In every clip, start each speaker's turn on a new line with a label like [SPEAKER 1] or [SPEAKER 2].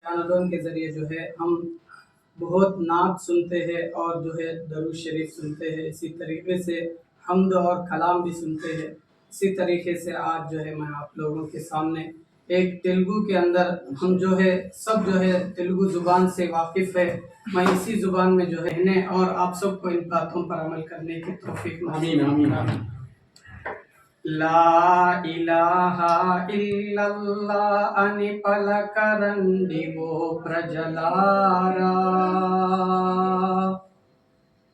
[SPEAKER 1] बयान के ज़रिए जो है हम बहुत नात सुनते हैं और जो है दरूद शरीफ सुनते हैं। इसी तरीके से हम्द और कलाम भी सुनते हैं। इसी तरीके से आज जो है मैं आप लोगों के सामने एक तेलुगु के अंदर हम जो है सब जो है तेलुगु ज़ुबान से वाकिफ़ है। मैं इसी ज़ुबान में जो है इन्हें और आप सबको इन बातों पर अमल करने की तौफीक आमीन आमीन। ला इलाहा इल्लल्लाह అని పలకరండి ఓ ప్రజలారా,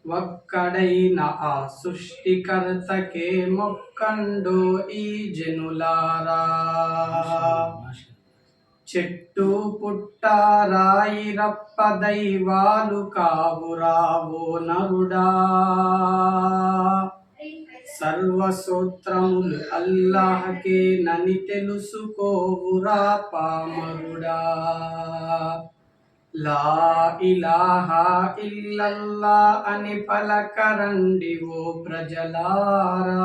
[SPEAKER 1] ఒక్కడైన ఆ సృష్టికర్తకే మొక్కండో ఈ జనులారా. చెట్టు పుట్ట రాయి రప్ప దైవాలు కావురావో నరుడా, సర్వసూత్రములు అల్లాహకే నని తెలుసుకోవురా పామరుడా. లా ఇలాహా ఇల్లల్లా అని పలకరండి ఓ ప్రజలారా,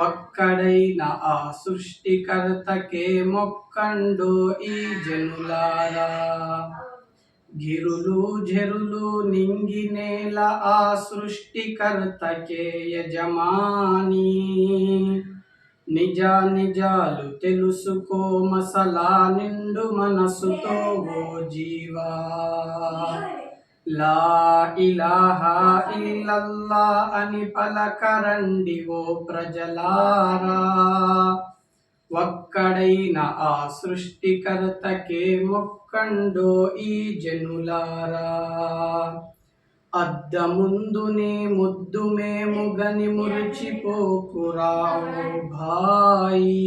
[SPEAKER 1] ఒక్కడైన ఆ సృష్టికర్తకే మొక్కండో ఈ జనులారా. గిరులు జరులు నింగి నేల ఆ సృష్టికర్తకే యజమాని, నిజ నిజాలు తెలుసుకో మసలా నిండు మనసుతో ఓ జీవా. లా ఇలాహా ఇల్లల్లా అని పలకరండి ఓ ప్రజలారా, ఒక్కడైన ఆ సృష్టికర్తకే మొక్కండో ఈ జనులారా. అద్దముందునే ముద్దు మేము గని మురిచిపోకురావు భాయి,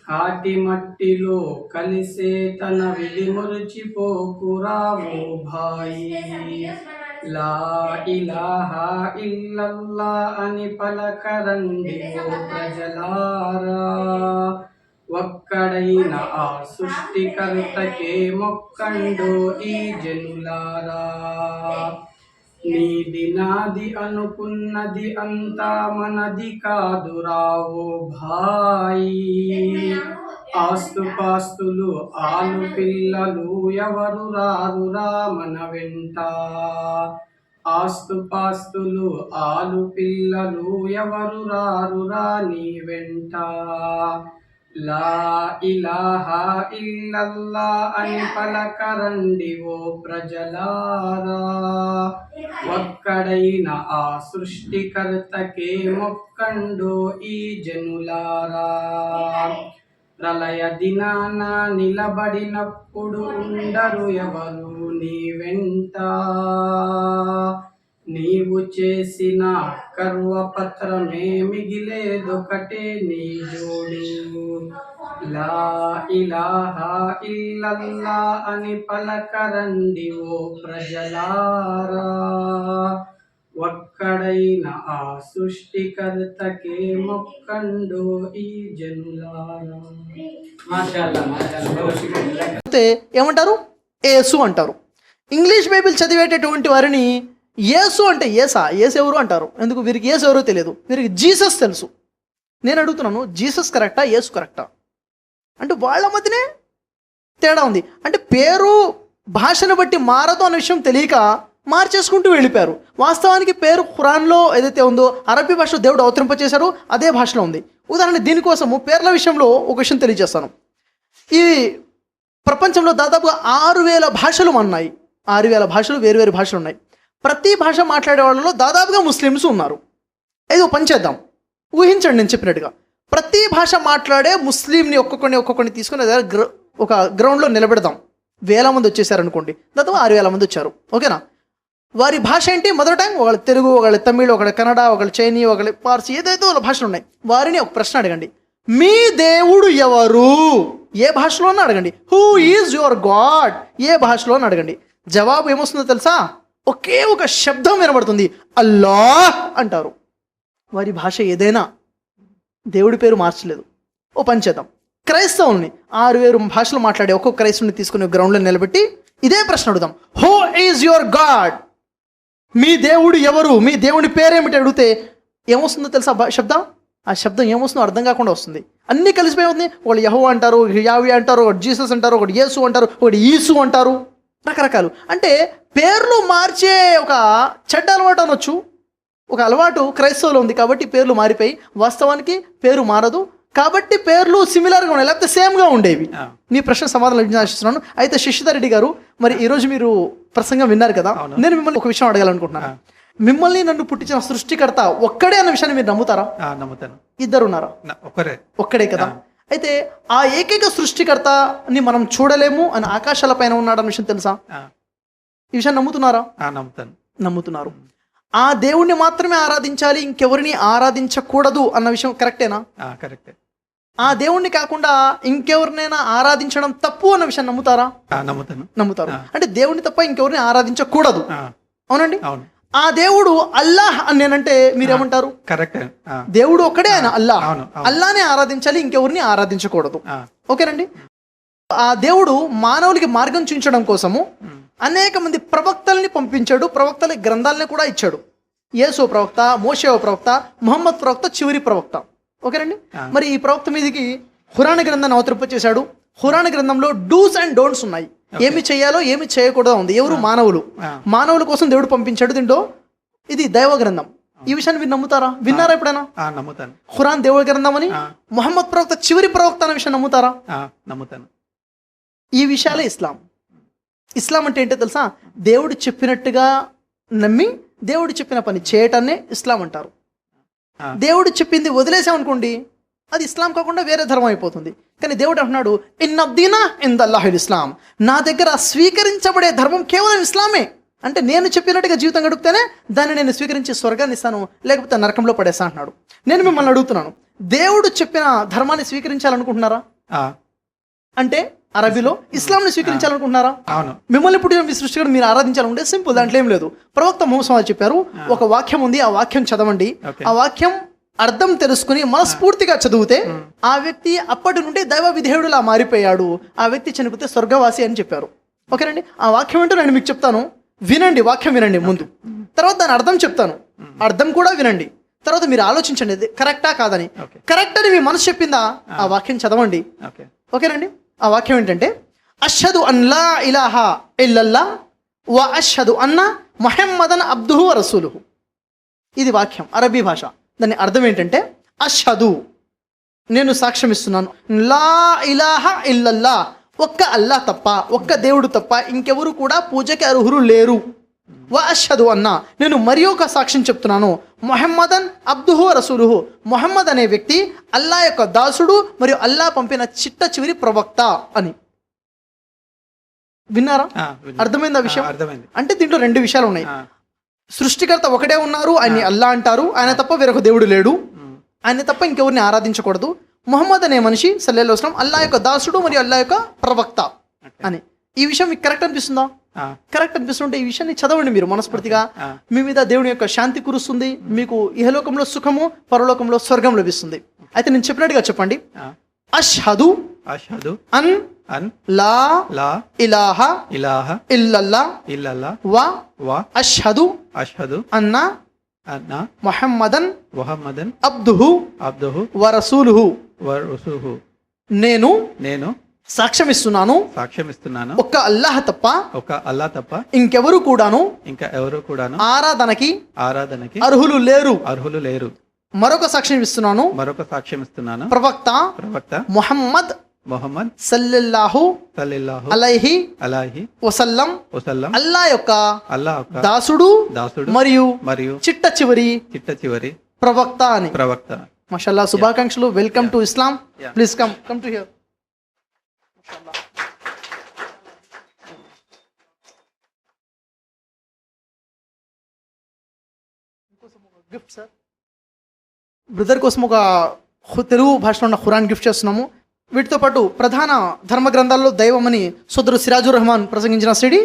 [SPEAKER 1] కాటి మట్టిలో కలిసే తన విధి మురిచిపోకురావు భాయి. లా ఇలాహా ఇల్లల్లా అని పలకరండి ఓ ప్రజలారా, ఒక్కడైన ఆ సృష్టికర్తకే మొక్కండో ఈ జనులారా. నీది నాది అనుకున్నది అంతా మనది కాదురావో భాయి, ఆస్తుపాస్తులు ఆలు పిల్లలు ఎవరు రారురా మన వెంట. ఆస్తుపాస్తులు ఆలు పిల్లలు ఎవరు రారురా నీ వెంట. లా ఇలాహా ఇల్లల్లా అని పలకరండి ఓ ప్రజలారా, ఒక్కడైన ఆ సృష్టికర్తకే మొక్కండో ఈ జనులారా. ప్రళయ దినాన నిలబడినప్పుడు ఉండరు ఎవరు నీ వెంట, నీవు చేసిన కర్వపత్రమే మిగిలేదొకటే నీ జోడు. లా ఇలాహా ఇల్లల్లా అని పలకరండి ఓ ప్రజలారా, ఒక్కడైన ఆ సృష్టికర్తకే మొక్కండో ఈ జనులారా.
[SPEAKER 2] అయితే ఏమంటారు? యేసు అంటారు. ఇంగ్లీష్ బైబిల్ చదివేటటువంటి వారిని యేసు అంటే యేసా, యేసు ఎవరు అంటారు. ఎందుకు? వీరికి యేసు ఎవరో తెలియదు, వీరికి జీసస్ తెలుసు. నేను అడుగుతున్నాను, జీసస్ కరెక్టా, యేసు కరెక్టా? అంటే వాళ్ళ మధ్యనే తేడా ఉంది. అంటే పేరు భాషను బట్టి మారదు అనే విషయం తెలియక మార్చేసుకుంటూ వెళ్ళిపోయారు. వాస్తవానికి పేరు ఖురాన్లో ఏదైతే ఉందో అరబీ భాషలో దేవుడు అవతరింపచేశారు, అదే భాషలో ఉంది. ఉదాహరణ దీనికోసము పేర్ల విషయంలో ఒక విషయం తెలియజేస్తాను. ఈ ప్రపంచంలో దాదాపుగా 6000 భాషలు ఉన్నాయి. 6000 భాషలు, వేరు భాషలు ఉన్నాయి. ప్రతి భాష మాట్లాడే వాళ్ళలో దాదాపుగా ముస్లిమ్స్ ఉన్నారు. ఏదో పని చేద్దాం, ఊహించండి నేను చెప్పినట్టుగా. ప్రతి భాష మాట్లాడే ముస్లింని ఒక్కొక్కరిని తీసుకుని ఒక గ్రౌండ్లో నిలబెడదాం. 1000 మంది వచ్చేసారు అనుకోండి, దాదాపు 6000 మంది వచ్చారు. ఓకేనా? వారి భాష ఏంటి? మొదటి టైం ఒకళ్ళ తెలుగు, ఒకళ్ళ తమిళ్, ఒకళ్ళ కన్నడ, ఒకళ్ళ చైనీ, ఒకళ్ళ పార్సీ, ఏదైతే వాళ్ళ భాషలు ఉన్నాయి. వారిని ఒక ప్రశ్న అడగండి, మీ దేవుడు ఎవరు? ఏ భాషలో అని అడగండి. Who is your god? ఏ భాషలో అని అడగండి. జవాబు ఏమొస్తుందో తెలుసా? ఒకే ఒక శబ్దం వినబడుతుంది, అల్లాహ్ అంటారు. వారి భాష ఏదైనా, దేవుడి పేరు మార్చలేదు. ఓ పని చేద్దాం, క్రైస్తవుల్ని 6000 భాషలు మాట్లాడే ఒక్కొక్క క్రైస్తవుని తీసుకుని గ్రౌండ్లో నిలబెట్టి ఇదే ప్రశ్న అడుగుదాం, హూ ఈజ్ యువర్ గాడ్? మీ దేవుడు ఎవరు? మీ దేవుడి పేరేమిటి అడిగితే ఏమొస్తుందో తెలుసా శబ్దం? ఆ శబ్దం ఏమొస్తుందో అర్థం కాకుండా వస్తుంది. అన్నీ కలిసిపోయి ఉంది. ఒకటి యెహోవా అంటారు, యావే అంటారు, ఒకటి జీసస్ అంటారు, ఒకటి యేసు అంటారు, ఒకటి ఈసు అంటారు, రకరకాలు. అంటే పేర్లు మార్చే ఒక చెడ్డ అలవాటు అనొచ్చు. ఒక అలవాటు క్రైస్తవులో ఉంది కాబట్టి పేర్లు మారిపోయి, వాస్తవానికి పేరు మారదు కాబట్టి పేర్లు సిమిలర్గా ఉన్నాయి, లేకపోతే సేమ్గా ఉండేవి. నీ ప్రశ్న సమాధానం ఆశిస్తున్నాను. అయితే శశిధర్ రెడ్డి గారు, మరి ఈరోజు మీరు ప్రసంగం విన్నారు కదా, నేను మిమ్మల్ని ఒక విషయం అడగాలనుకుంటున్నాను. మిమ్మల్ని నన్ను పుట్టించిన సృష్టికర్త ఒక్కడే అన్న విషయాన్ని మీరు నమ్ముతారా?
[SPEAKER 3] నమ్ముతాను.
[SPEAKER 2] ఇద్దరు ఉన్నారా? ఒక్కడే కదా. అయితే ఆ ఏకైక సృష్టికర్తని మనం చూడలేము అని ఆకాశాల పైన ఉన్నాడు అన్న విషయం తెలుసా? ఈ విషయం నమ్ముతున్నారా? నమ్ముతున్నారు. ఆ దేవుణ్ణి మాత్రమే ఆరాధించాలి, ఇంకెవరిని ఆరాధించకూడదు అన్న విషయం కరెక్టేనా?
[SPEAKER 3] కరెక్టే.
[SPEAKER 2] ఆ దేవుణ్ణి కాకుండా ఇంకెవరినైనా ఆరాధించడం తప్పు అన్న విషయం నమ్ముతారా? నమ్ముతారు. అంటే దేవుణ్ణి తప్ప ఇంకెవరిని ఆరాధించకూడదు, అవునండి? ఆ దేవుడు అల్లాహ్ అని నేనంటే మీరేమంటారు?
[SPEAKER 3] కరెక్ట్.
[SPEAKER 2] దేవుడు ఒక్కడే ఆయన అల్లాహ్. అల్లానే ఆరాధించాలి, ఇంకెవరిని ఆరాధించకూడదు. ఓకేనండి. ఆ దేవుడు మానవులకి మార్గం చూపించడం కోసము అనేక మంది ప్రవక్తల్ని పంపించాడు, ప్రవక్తల గ్రంథాలని కూడా ఇచ్చాడు. యేసు ప్రవక్త, మోషే ప్రవక్త, ముహమ్మద్ ప్రవక్త చివరి ప్రవక్త. ఓకేనండి. మరి ఈ ప్రవక్త మీదకి ఖురాన్ గ్రంథాన్ని అవతరింపచేశాడు. ఖురాన్ గ్రంథంలో డూస్ అండ్ డోంట్స్ ఉన్నాయి, ఏమి చేయాలో ఏమి చేయకూడదో ఉంది. ఎవరు? మానవుల కోసం దేవుడు పంపించాడు. దీంట్లో ఇది దైవ గ్రంథం. ఈ విషయాన్ని మీరు నమ్ముతారా? విన్నారా ఎప్పుడైనా?
[SPEAKER 3] నమ్ముతాను.
[SPEAKER 2] ఖురాన్ దేవుడి గ్రంథం అని, ముహమ్మద్ ప్రవక్త చివరి ప్రవక్త అనే విషయం నమ్ముతారా?
[SPEAKER 3] నమ్ముతాను.
[SPEAKER 2] ఈ విషయాలే ఇస్లాం. ఇస్లాం అంటే ఏంటో తెలుసా? దేవుడు చెప్పినట్టుగా నమ్మి దేవుడు చెప్పిన పని చేయటాన్నే ఇస్లాం అంటారు. దేవుడు చెప్పింది వదిలేసామనుకోండి, అది ఇస్లాం కాకుండా వేరే ధర్మం అయిపోతుంది. కానీ దేవుడు అంటున్నాడు, ఇన్నద్దీనా ఇందల్లాహిల్ ఇస్లాం, నా దగ్గర స్వీకరించబడే ధర్మం కేవలం ఇస్లామే. అంటే నేను చెప్పినట్టుగా జీవితం గడిపితేనే దాన్ని నేను స్వీకరించి స్వర్గాన్ని ఇస్తాను, లేకపోతే నరకంలో పడేస్తా అంటున్నాడు. నేను మిమ్మల్ని అడుగుతున్నాను, దేవుడు చెప్పిన ధర్మాన్ని స్వీకరించాలనుకుంటున్నారా? అంటే అరబీలో ఇస్లాంని స్వీకరించాలనుకుంటున్నారా? మిమ్మల్ని పుట్టిన మీ సృష్టిని మీరు ఆరాధించాలనుకుంటే సింపుల్, దాంట్లో ఏం లేదు. ప్రవక్త ముహమ్మద్ చెప్పారు, ఒక వాక్యం ఉంది, ఆ వాక్యం చదవండి. ఆ వాక్యం అర్థం తెలుసుకుని మనస్ఫూర్తిగా చదివితే ఆ వ్యక్తి అప్పటి నుండి దైవ విధేయుడులా మారిపోయాడు, ఆ వ్యక్తి చనిపోతే స్వర్గవాసి అని చెప్పారు. ఓకేనండి. ఆ వాక్యం ఏంటో నేను మీకు చెప్తాను, వినండి. వాక్యం వినండి ముందు, తర్వాత దాని అర్థం చెప్తాను, అర్థం కూడా వినండి. తర్వాత మీరు ఆలోచించండి, ఇది కరెక్టా కాదని. కరెక్ట్ అని మీ మనసు చెప్పిందా, ఆ వాక్యం చదవండి. ఓకేనండి. ఆ వాక్యం ఏంటంటే, అష్హదు అన్ లా ఇలాహా ఇల్లల్లా వ అష్హదు అన్న ముహమ్మదన్ అబ్దుహు వ రసూలుహు. ఇది వాక్యం, అరబీ భాష. దాని అర్థం ఏంటంటే, అష్హదు నేను సాక్ష్యం ఇస్తున్నాను, లా ఇలాహా ఇల్లల్లా ఒక్క అల్లా తప్ప, ఒక్క దేవుడు తప్ప ఇంకెవరు కూడా పూజకి అర్హులు లేరు. వ అష్హదు అన్న నేను మరి ఒక సాక్ష్యం చెప్తున్నాను, ముహమ్మదన్ అబ్దుహు రసూలుహు, ముహమ్మద్ అనే వ్యక్తి అల్లా యొక్క దాసుడు మరియు అల్లా పంపిన చిట్ట చివరి ప్రవక్త అని. విన్నారా? అర్థమైంది ఆ విషయం? అంటే దీంట్లో రెండు విషయాలు ఉన్నాయి. సృష్టికర్త ఒకటే ఉన్నారు, ఆయన్ని అల్లా అంటారు, ఆయన తప్ప వేరొక దేవుడు లేడు, ఆయన తప్ప ఇంకెవరిని ఆరాధించకూడదు. ముహమ్మద్ అనే మనిషి సల్లల్లాహు అలైహి వసల్లం అల్లా యొక్క దాసుడు మరియు అల్లా యొక్క ప్రవక్త అని. ఈ విషయం మీకు కరెక్ట్ అనిపిస్తుందా? కరెక్ట్ అనిపిస్తుంటే ఈ విషయాన్ని చదవండి మీరు మనస్ఫూర్తిగా. మీ మీద దేవుని యొక్క శాంతి కురుస్తుంది, మీకు ఇహలోకంలో సుఖము, పరలోకంలో స్వర్గం లభిస్తుంది. అయితే నేను చెప్పినట్టుగా చెప్పండి, అష్హదు అన్ లా ఇలాహా ఇల్లల్లా వ అష్హదు అన్న ముహమ్మదన్ అబ్దుహు వ రసూలుహు. నేను సాక్ష్యం ఇస్తున్నాను ఒక్క అల్లాహ్ తప్ప ఇంకెవరు కూడాను ఆరాధనకి అర్హులు లేరు. మరొక సాక్ష్యం ఇస్తున్నాను ప్రవక్త ముహమ్మద్ సల్లల్లాహు అలైహి వసల్లం అల్లా యొక్క దాసుడు మరియు చిట్ట చివరి ప్రవక్త అని. మాషాల్లాహ్, శుభాకాంక్షలు. Welcome to Islam. Please come to hear. Gift sir, brother కోసం ఒక తెలుగు భాషలో ఉన్న ఖురాన్ గిఫ్ట్ చేస్తున్నాము. వీటితో పాటు ప్రధాన ధర్మ గ్రంథాల్లో దైవమని సోదరు సిరాజుర్ రెహమాన్ ప్రసంగించిన సిడి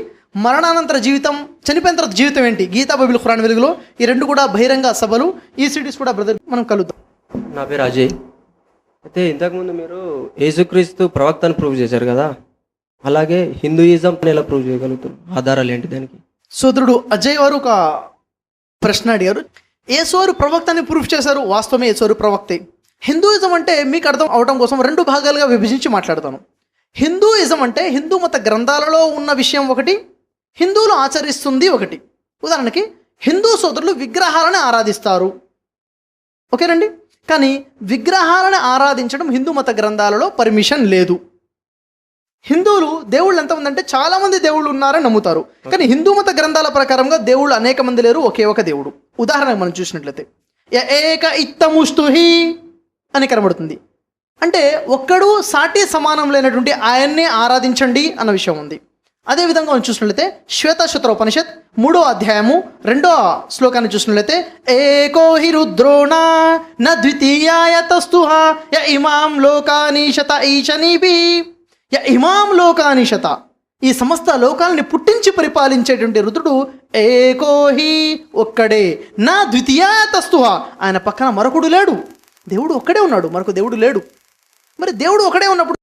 [SPEAKER 2] మరణానంతర జీవితం, చనిపోయిన తర్వాత జీవితం ఏంటి, గీతా బైబిల్ ఖురాన్ వెలుగులో, ఈ రెండు కూడా బహిరంగ సభలు. ఈ సిడీస్ కూడా బ్రదర్ మనం కలుద్దాం.
[SPEAKER 4] నా పేరు అజయ్. అయితే ఇంతకుముందు మీరు యేసుక్రీస్తు ప్రవక్తను ప్రూవ్ చేశారు కదా, అలాగే హిందూయిజం ఎలా ప్రూవ్ చేయగలుగుతారు? ఆధారాలు ఏంటి దానికి?
[SPEAKER 2] సోదరుడు అజయ్ వారు ఒక ప్రశ్న అడిగారు. యేసు ప్రవక్తని ప్రూఫ్ చేశారు. వాస్తవమే యేసు ప్రవక్తే. హిందూయిజం అంటే మీకు అర్థం అవడం కోసం 2 భాగాలుగా విభజించి మాట్లాడతాను. హిందూయిజం అంటే హిందూ మత గ్రంథాలలో ఉన్న విషయం ఒకటి, హిందువులు ఆచరిస్తుంది ఒకటి. ఉదాహరణకి హిందూ సోదరులు విగ్రహాలను ఆరాధిస్తారు, ఓకేనండి. కానీ విగ్రహాలను ఆరాధించడం హిందూ మత గ్రంథాలలో పర్మిషన్ లేదు. హిందువులు దేవుళ్ళు ఎంతమంది అంటే చాలామంది దేవుళ్ళు ఉన్నారని నమ్ముతారు. కానీ హిందూ మత గ్రంథాల ప్రకారంగా దేవుళ్ళు అనేక మంది లేరు, ఒకే ఒక దేవుడు. ఉదాహరణకు మనం చూసినట్లయితే ఏక ఇత్తముస్తుహి అని కనబడుతుంది. అంటే ఒక్కడు సాటి సమానం లేనటువంటి ఆయన్నే ఆరాధించండి అన్న విషయం ఉంది. అదేవిధంగా మనం చూసినట్లయితే శ్వేతశత్రోపనిషత్ 3వ అధ్యాయము 2వ శ్లోకాన్ని చూసినట్లయితే ఏకో హి రుద్రోణ న ద్వితీయాయ తస్తుహ య ఇమాం లోకానీశత ఈశనీభి య ఇమాం లోకానీశత. ఈ సమస్త లోకాలని పుట్టించి పరిపాలించేటువంటి రుద్రుడు ఏకోహి ఒక్కడే, నా ద్వితీయాయ తస్తుహ ఆయన పక్కన మరొకడు లేడు. దేవుడు ఒక్కడే ఉన్నాడు, మరొక దేవుడు లేడు. మరి దేవుడు ఒకడే ఉన్నప్పుడు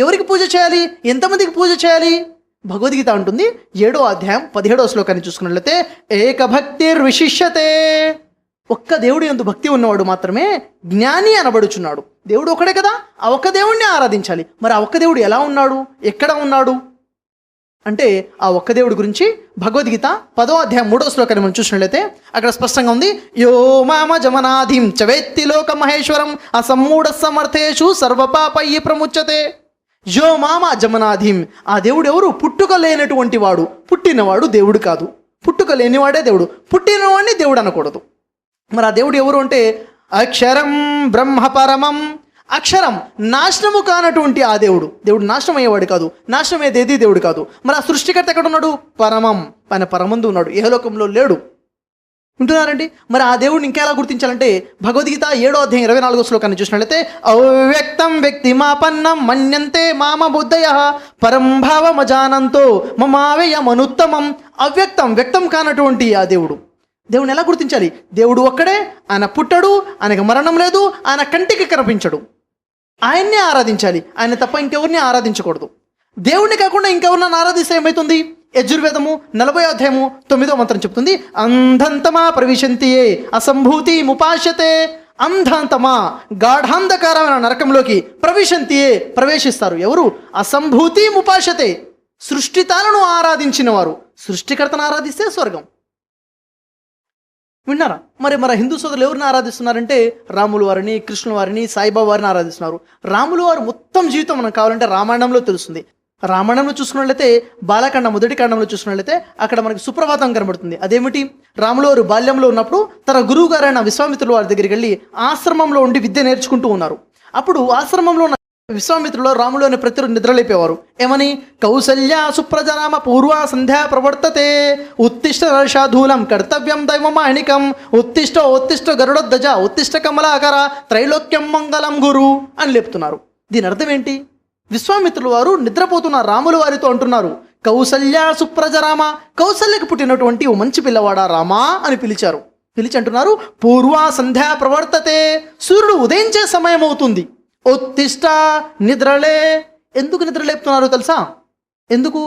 [SPEAKER 2] ఎవరికి పూజ చేయాలి, ఎంతమందికి పూజ చేయాలి? భగవద్గీత అంటుంది 7వ అధ్యాయం 17వ శ్లోకాన్ని చూసుకున్నట్లయితే ఏకభక్తిర్ విశిష్యతే. ఒక్క దేవుడు యందు భక్తి ఉన్నవాడు మాత్రమే జ్ఞాని అనబడుచున్నాడు. దేవుడు ఒకడే కదా, ఆ ఒక్క దేవుడిని ఆరాధించాలి. మరి ఆ ఒక్క దేవుడు ఎలా ఉన్నాడు, ఎక్కడ ఉన్నాడు అంటే ఆ ఒక్క దేవుడి గురించి భగవద్గీత 10వ అధ్యాయం 3వ శ్లోకాన్ని మనం చూసినట్లయితే అక్కడ స్పష్టంగా ఉంది. యో మామ జమనాధిం చవేత్తి లోక మహేశ్వరం అసమ్మూఢ సమర్థేషు సర్వపాపయ్యి ప్రముచ్యతే. యో మామ జమనాధిం, ఆ దేవుడు ఎవరు? పుట్టుక లేనటువంటి వాడు. పుట్టినవాడు దేవుడు కాదు, పుట్టుక లేనివాడే దేవుడు. పుట్టినవాడిని దేవుడు అనకూడదు. మరి ఆ దేవుడు ఎవరు అంటే అక్షరం బ్రహ్మ పరమం. అక్షరం నాశనము కానటువంటి ఆ దేవుడు. దేవుడు నాశనం అయ్యేవాడు కాదు, నాశనం అయ్యేది దేవుడు కాదు. మరి ఆ సృష్టికర్త ఎక్కడ ఉన్నాడు? పరమం, ఆయన పరమందు ఉన్నాడు, ఏహలోకంలో లేడు. వింటున్నారండి? మరి ఆ దేవుడిని ఇంకెలా గుర్తించాలంటే భగవద్గీత 7వ అధ్యాయం 24వ శ్లోకాన్ని చూసినట్లయితే అవ్యక్తం వ్యక్తిమాపన్నం మన్యంతే మామ బుద్ధయ పరంభావమజానంతో మమావేయమనుత్తమం. అవ్యక్తం, వ్యక్తం కానటువంటి ఆ దేవుడు. దేవుని ఎలా గుర్తించాలి? దేవుడు ఒక్కడే, ఆయన పుట్టడు, ఆయనకు మరణం లేదు, ఆయన కంటికి కనిపించడు. ఆయన్నే ఆరాధించాలి, ఆయన తప్ప ఇంకెవరిని ఆరాధించకూడదు. దేవుడిని కాకుండా ఇంకెవరిని ఆరాధిస్తే ఏమవుతుంది? యజుర్వేదము 40వ అధ్యాయము 9వ మంత్రం చెప్తుంది అంధంతమా ప్రవిశంతియే అసంభూతి ముపాశ్యతే. అంధంతమా గాఢాంధకారమైన నరకంలోకి ప్రవిశంతియే ప్రవేశిస్తారు. ఎవరు? అసంభూతి ముపాశ్యతే, సృష్టితాలను ఆరాధించిన వారు. సృష్టికర్తను ఆరాధిస్తే స్వర్గం. విన్నారా? మరి హిందూ సోదరులు ఎవరిని ఆరాధిస్తున్నారంటే రాముల వారిని, కృష్ణుల వారిని, సాయిబాబా వారిని ఆరాధిస్తున్నారు. రాముల వారు మొత్తం జీవితం మనకు కావాలంటే రామాయణంలో తెలుస్తుంది. రామాయణంలో చూసుకున్నట్లయితే బాలకాండ 1వ కాండంలో చూసుకున్నట్లయితే అక్కడ మనకి సుప్రభాతం కనబడుతుంది. అదేమిటి? రాముల వారు బాల్యంలో ఉన్నప్పుడు తన గురువు గారైన విశ్వామిత్రుల వారి దగ్గరికి వెళ్ళి ఆశ్రమంలో ఉండి విద్య నేర్చుకుంటూ ఉన్నారు. అప్పుడు ఆశ్రమంలో ఉన్న విశ్వామిత్రులు రాములోని ప్రతిరోజు నిద్రలేపేవారు. ఏమని? కౌసల్య సుప్రజనామ పూర్వ సంధ్యా ప్రవర్తతే ఉత్తిష్ట శాధూలం కర్తవ్యం దైవమాణికం ఉత్తిష్ట గరుడధ్వజ ఉత్తిష్ట కమలాకర త్రైలోక్యం మంగళం గురు అని లేపుతున్నారు. దీని అర్థం ఏంటి? విశ్వామిత్రుల వారు నిద్రపోతున్న రాముల వారితో అంటున్నారు కౌసల్య సుప్రజరామ, కౌసల్యకు పుట్టినటువంటి ఓ మంచి పిల్లవాడా రామా అని పిలిచారు. పిలిచి అంటున్నారు పూర్వ సంధ్యా ప్రవర్తతే, సూర్యుడు ఉదయించే సమయం అవుతుంది. ఉత్తిష్ట, నిద్రలే. ఎందుకు నిద్రలేపుతున్నారు తెలుసా? ఎందుకు?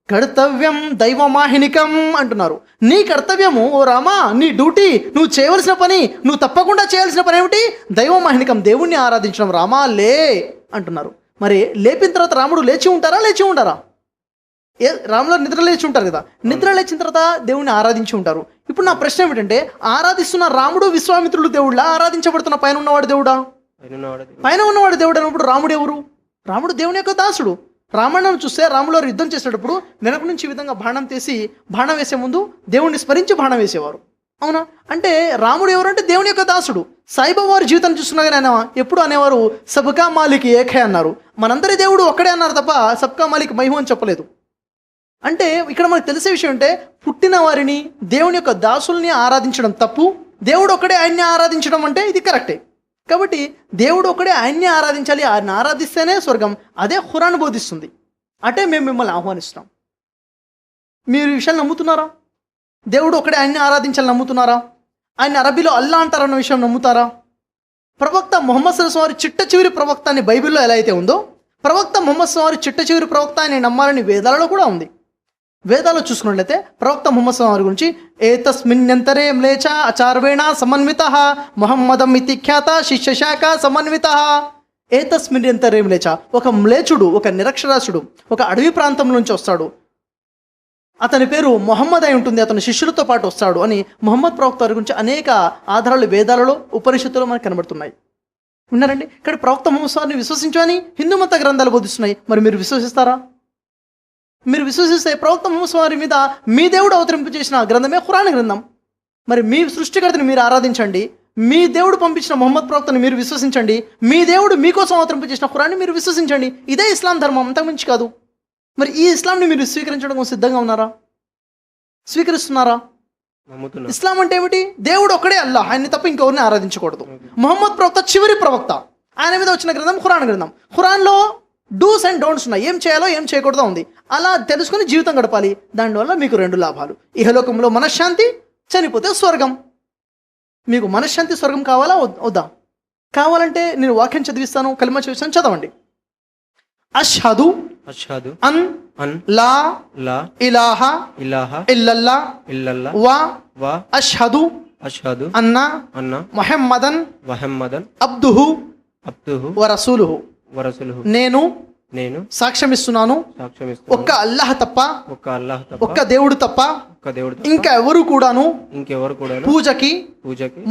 [SPEAKER 2] కర్తవ్యం దైవమాహినికం అంటున్నారు. నీ కర్తవ్యము ఓ రామా, నీ డ్యూటీ, నువ్వు చేయవలసిన పని, నువ్వు తప్పకుండా చేయాల్సిన పని ఏమిటి? దైవమాహినికం, దేవుణ్ణి ఆరాధించడం. రామా లే అంటున్నారు. మరి లేపిన తర్వాత రాముడు లేచి ఉంటారా? రాములో నిద్ర లేచి ఉంటారు కదా. నిద్ర లేచిన తర్వాత దేవుణ్ణి ఆరాధించి ఉంటారు. ఇప్పుడు నా ప్రశ్న ఏమిటంటే ఆరాధిస్తున్న రాముడు విశ్వామిత్రుడు దేవుళ్ళ, ఆరాధించబడుతున్న పైన ఉన్నవాడు దేవుడా? పైన ఉన్నవాడు దేవుడు అన్నప్పుడు రాముడు ఎవరు? రాముడు దేవుని యొక్క దాసుడు. రామాయణం చూస్తే రాములు వారు యుద్ధం చేసేటప్పుడు వెనక నుంచి ఈ విధంగా బాణం వేసే ముందు దేవుణ్ణి స్మరించి బాణం వేసేవారు. అవునా? అంటే రాముడు ఎవరంటే దేవుని యొక్క దాసుడు. సాయిబాబా వారి జీవితాన్ని చూస్తున్నా కానీ ఆయన ఎప్పుడు అనేవారు సబ్కా మాలిక్ ఏకే అన్నారు. మనందరి దేవుడు ఒక్కడే అన్నారు తప్ప సబ్కా మాలిక్ మహిమ అని చెప్పలేదు. అంటే ఇక్కడ మనకు తెలిసే విషయం అంటే పుట్టిన వారిని, దేవుని యొక్క దాసుల్ని ఆరాధించడం తప్పు, దేవుడు ఒక్కడే ఆయన్ని ఆరాధించడం అంటే ఇది కరెక్టే. కాబట్టి దేవుడు ఒకడే ఆయన్ని ఆరాధించాలి, ఆయన ఆరాధిస్తేనే స్వర్గం. అదే ఖురాన్ బోధిస్తుంది. అటే మేము మిమ్మల్ని ఆహ్వానిస్తున్నాం. మీరు ఈ విషయాన్ని నమ్ముతున్నారా? దేవుడు ఒకడే ఆయన్ని ఆరాధించాలని నమ్ముతున్నారా? ఆయన అరబీలో అల్లా అంటారన్న విషయం నమ్ముతారా? ప్రవక్త ముహమ్మద్ సల్లల్లాహు అలైహి వసల్లం చిట్ట చివరి ప్రవక్త అని బైబిల్లో ఎలా అయితే ఉందో, ప్రవక్త ముహమ్మద్ సల్లల్లాహు అలైహి వసల్లం చిట్ట చివరి ప్రవక్త అని నమ్మాలని వేదాలలో కూడా ఉంది. వేదాలు చూసుకున్నట్లయితే ప్రవక్త ముహమ్మద్ సల్లల్లాహు అలైహి గురించి ఏతస్మిన్యంతరే మ్లేచ అచార్వేణ సమన్వితః ముహమ్మదం ఇతి ఖ్యాత శిష్యశాఖ సమన్వితః. ఏతస్మిన్యంతరే మ్లేచ, ఒక మ్లేచుడు, ఒక నిరక్షరాస్యుడు ఒక అడవి ప్రాంతం నుంచి వస్తాడు, అతని పేరు మొహమ్మద్ అయి ఉంటుంది, అతని శిష్యులతో పాటు వస్తాడు అని ముహమ్మద్ ప్రవక్త వారి గురించి అనేక ఆధారాలు వేదాలలో ఉపనిషత్తులో మనకు కనబడుతున్నాయి. విన్నారండి? ఇక్కడ ప్రవక్త ముహమ్మద్ సార్ని విశ్వసించని హిందూ మత గ్రంథాలు బోధిస్తున్నాయి. మరి మీరు విశ్వసిస్తారా? మీరు విశ్వసిస్తే ప్రవక్త ముహమ్మద్ వారి మీద మీ దేవుడు అవతరింపు చేసిన గ్రంథమే ఖురాన్ గ్రంథం. మరి మీ సృష్టికర్తని మీరు ఆరాధించండి, మీ దేవుడు పంపించిన ముహమ్మద్ ప్రవక్తని మీరు విశ్వసించండి, మీ దేవుడు మీకోసం అవతరింపు చేసిన ఖురాన్ని మీరు విశ్వసించండి. ఇదే ఇస్లాం ధర్మం, అంతకుమించి కాదు. మరి ఈ ఇస్లాంని మీరు స్వీకరించడం సిద్ధంగా ఉన్నారా? స్వీకరిస్తున్నారా? ఇస్లాం అంటే ఏమిటి? దేవుడు ఒక్కడే అల్లాహ్, ఆయన్ని తప్ప ఇంకెవరిని ఆరాధించకూడదు. ముహమ్మద్ ప్రవక్త చివరి ప్రవక్త, ఆయన మీద వచ్చిన గ్రంథం ఖురాన్ గ్రంథం. ఖురాన్లో డూస్ అండ్ డోంట్స్ ఉన్నాయి, ఏం చేయాలో ఏం చేయకూడదో ఉంది. అలా తెలుసుకుని జీవితం గడపాలి. దానివల్ల మీకు 2 లాభాలు: ఇహలోకంలో మనశ్శాంతి, చనిపోతే స్వర్గం. మీకు మనశ్శాంతి, స్వర్గం కావాలా వద్దా? కావాలంటే నేను వాక్యం చదివిస్తాను, కలిమా చదివిస్తాను, చదవండి. అష్హదు అన్ లా ఇలాహ ఇల్లల్లా వా అష్హదు అన్న ముహమ్మదన్ అబ్దుహు వ రసూలుహు. నేను సాక్ష్యమిస్తున్నాను ఒక్క అల్లాహ్ తప్ప, ఒక్క దేవుడు తప్ప ఇంకా ఎవరు కూడాను పూజకి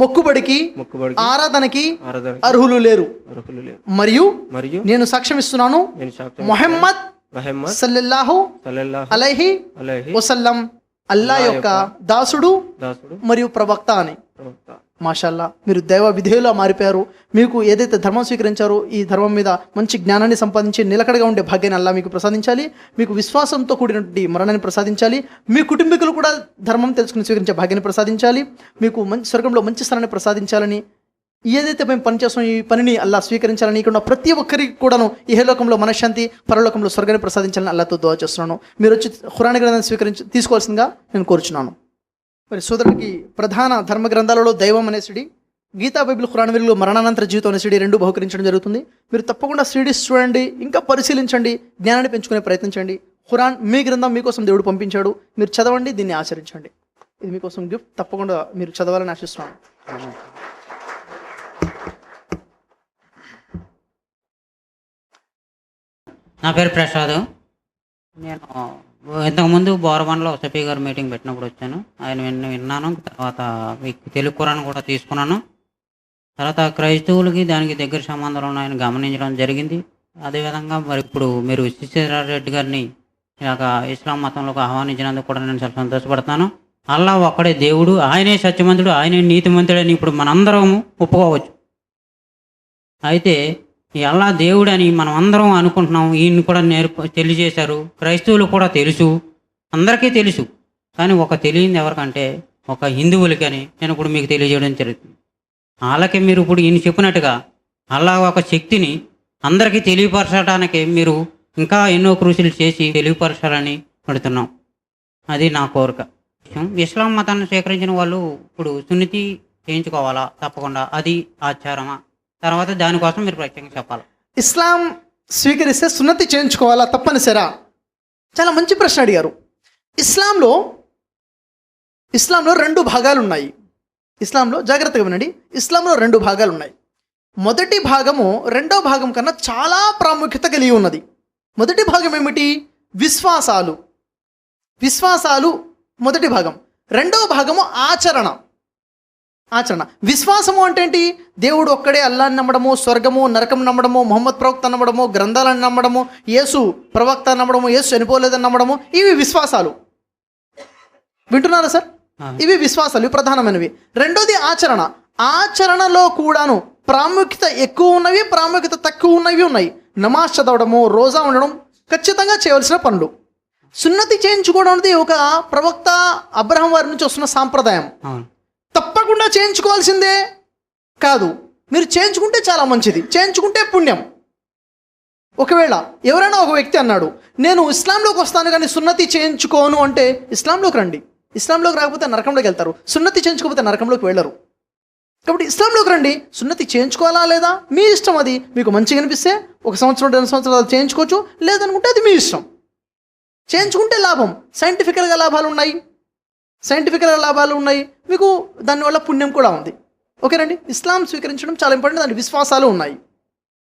[SPEAKER 2] మొక్కుబడికి ఆరాధనకి అర్హులు లేరు. మరియు నేను సాక్ష్యమిస్తున్నాను ముహమ్మద్ సల్లల్లాహు అలైహి వసల్లం అల్లా యొక్క దాసుడు మరియు ప్రవక్త అని. మాషాల్లా, మీరు దైవ విధేయులా మారిపోయారు. మీకు ఏదైతే ధర్మం స్వీకరించారో ఈ ధర్మం మీద మంచి జ్ఞానాన్ని సంపాదించి నిలకడగా ఉండే భాగ్యాన్ని అల్లా మీకు ప్రసాదించాలి. మీకు విశ్వాసంతో కూడినటువంటి మరణాన్ని ప్రసాదించాలి. మీ కుటుంబీకులు కూడా ధర్మం తెలుసుకుని స్వీకరించే భాగ్యాన్ని ప్రసాదించాలి. మీకు మంచి స్వర్గంలో మంచి స్థానాన్ని ప్రసాదించాలని, ఏదైతే మేము పనిచేస్తామో ఈ పనిని అల్లా స్వీకరించాలని, ఇక్కడ ప్రతి ఒక్కరికి కూడాను ఇహలోకంలో మనశ్శాంతి, పరలోకంలో స్వర్గాన్ని ప్రసాదించాలని అల్లాతో దుఆ చేస్తున్నాను. మీరు వచ్చి ఖురాన్ గ్రంథాన్ని తీసుకోవాల్సిందిగా నేను కోరుచున్నాను. మరి సోదరుడికి ప్రధాన ధర్మ గ్రంథాలలో దైవం అనే సిడి, గీతా బైబిల్ ఖురాన్ వీళ్ళు మరణానంతర జీవితం అనే సిడి 2 బహుకరించడం జరుగుతుంది. మీరు తప్పకుండా సిడీస్ చూడండి, ఇంకా పరిశీలించండి, జ్ఞానాన్ని పెంచుకునే ప్రయత్నించండి. ఖురాన్ మీ గ్రంథం, మీకోసం దేవుడు పంపించాడు, మీరు చదవండి, దీన్ని ఆచరించండి. ఇది మీకోసం గిఫ్ట్, తప్పకుండా మీరు చదవాలని ఆశిస్తున్నాను.
[SPEAKER 3] నా పేరు ప్రసాద్. నేను ఇంతకుముందు బోరవన్లో సఫీ గారు మీటింగ్ పెట్టినప్పుడు వచ్చాను. ఆయన విన్నాను. తర్వాత తెలుగు ఖురాన్ కూడా తీసుకున్నాను. తర్వాత క్రైస్తవులకి దానికి దగ్గర సంబంధాలు ఉన్నాయని గమనించడం జరిగింది. అదేవిధంగా మరి ఇప్పుడు మీరు శిశిరారెడ్డి గారిని ఇలాగ ఇస్లాం మతంలోకి ఆహ్వానించినందుకు కూడా నేను చాలా సంతోషపడతాను. అల్లా ఒక్కడే దేవుడు, ఆయనే సత్యవంతుడు, ఆయనే నీతిమంతుడని ఇప్పుడు మనందరం ఒప్పుకోవచ్చు. అయితే ఈ అల్లా దేవుడని మనం అందరం అనుకుంటున్నాం. ఈయన కూడా తెలియజేశారు, క్రైస్తవులు కూడా తెలుసు, అందరికీ తెలుసు. కానీ ఒక తెలియని ఎవరికంటే ఒక హిందువులకని నేను ఇప్పుడు మీకు తెలియజేయడం జరుగుతుంది. వాళ్ళకి మీరు ఇప్పుడు ఈయన చెప్పినట్టుగా అల్లా ఒక శక్తిని అందరికీ తెలియపరచడానికి మీరు ఇంకా ఎన్నో కృషులు చేసి తెలియపరచాలని పెడుతున్నాం. అది నా కోరిక. ఇస్లాం మతాన్ని స్వీకరించిన వాళ్ళు ఇప్పుడు సున్నతి చేయించుకోవాలా? తప్పకుండా. అది ఆచారమా? తర్వాత దానికోసం మీరు ప్రత్యేకంగా చెప్పాలి.
[SPEAKER 2] ఇస్లాం స్వీకరిస్తే సున్నతి చేయించుకోవాలా తప్పనిసరా? చాలా మంచి ప్రశ్న అడిగారు. ఇస్లాంలో 2 భాగాలు ఉన్నాయి. ఇస్లాంలో జాగ్రత్తగా వినండి, ఇస్లాంలో 2 భాగాలు ఉన్నాయి. మొదటి భాగము రెండో భాగం కన్నా చాలా ప్రాముఖ్యత కలిగి ఉన్నది. మొదటి భాగం ఏమిటి? విశ్వాసాలు మొదటి భాగం. రెండవ భాగము ఆచరణ. విశ్వాసము అంటే ఏంటి? దేవుడు ఒక్కడే, అల్లాని నమ్మడము, స్వర్గము నరకం నమ్మడము, ముహమ్మద్ ప్రవక్త నమ్మడము, గ్రంథాలను నమ్మడము, యేసు ప్రవక్త నమ్మడము, యేసు చనిపోలేదని నమ్మడము, ఇవి విశ్వాసాలు. వింటున్నారా సార్? ఇవి విశ్వాసాలు, ఇవి ప్రధానమైనవి. రెండోది ఆచరణ. ఆచరణలో కూడాను ప్రాముఖ్యత ఎక్కువ ఉన్నవి, ప్రాముఖ్యత తక్కువ ఉన్నవి ఉన్నాయి. నమాజ్ చదవడము, రోజా ఉండడం ఖచ్చితంగా చేయవలసిన పనులు. సున్నతి చేయించుకోవడం అనేది ఒక ప్రవక్త అబ్రహం వారి నుంచి వస్తున్న సాంప్రదాయం. తప్పకుండా చేయించుకోవాల్సిందే కాదు, మీరు చేయించుకుంటే చాలా మంచిది, చేయించుకుంటే పుణ్యం. ఒకవేళ ఎవరైనా ఒక వ్యక్తి అన్నాడు, నేను ఇస్లాంలోకి వస్తాను కానీ సున్నతి చేయించుకోను అంటే, ఇస్లాంలోకి రండి. ఇస్లాంలోకి రాకపోతే నరకంలోకి వెళ్తారు, సున్నతి చేయించుకోకపోతే నరకంలోకి వెళ్ళరు. కాబట్టి ఇస్లాంలోకి రండి. సున్నతి చేయించుకోవాలా లేదా మీ ఇష్టం. అది మీకు మంచిగా అనిపిస్తే 1 సంవత్సరం 2 సంవత్సరాలు చేయించుకోవచ్చు, లేదనుకుంటే అది మీ ఇష్టం. చేయించుకుంటే లాభం. సైంటిఫికల్గా లాభాలు ఉన్నాయి, మీకు దానివల్ల పుణ్యం కూడా ఉంది. ఓకేనండి. ఇస్లాం స్వీకరించడం చాలా ఇంపార్టెంట్, దాని విశ్వాసాలు ఉన్నాయి.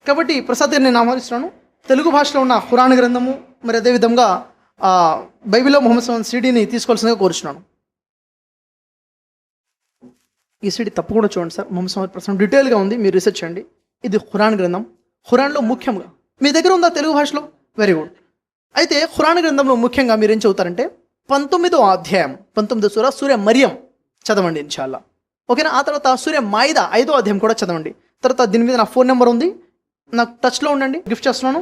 [SPEAKER 2] కాబట్టి ప్రసాద్ గారిని నేను ఆహ్వానిస్తున్నాను. తెలుగు భాషలో ఉన్న ఖురాన్ గ్రంథము, మరి అదేవిధంగా బైబిల్లో ముహమ్మద్ సల్లాల్లాహు అలైహి వసల్లం సీడీని తీసుకోవాల్సిందిగా కోరుచున్నాను. ఈ సీడీ తప్పకుండా చూడండి సార్, ముహమ్మద్ సల్లాల్లాహు అలైహి వసల్లం డీటెయిల్గా ఉంది, మీరు రీసెర్చ్ చేయండి. ఇది ఖురాన్ గ్రంథం. ఖురాన్లో ముఖ్యంగా మీ దగ్గర ఉందా తెలుగు భాషలో? Very good. అయితే ఖురాన్ గ్రంథంలో ముఖ్యంగా మీరు ఏం చదువుతారంటే 19వ అధ్యాయం, 19వ సూర మరియం చదవండి ఇన్షాల్లా. ఓకేనా. ఆ తర్వాత సూర మాయిదా 5వ అధ్యాయం కూడా చదవండి. తర్వాత దీని మీద నా ఫోన్ నెంబర్ ఉంది, నాకు టచ్లో ఉండండి, గిఫ్ట్ చేస్తున్నాను.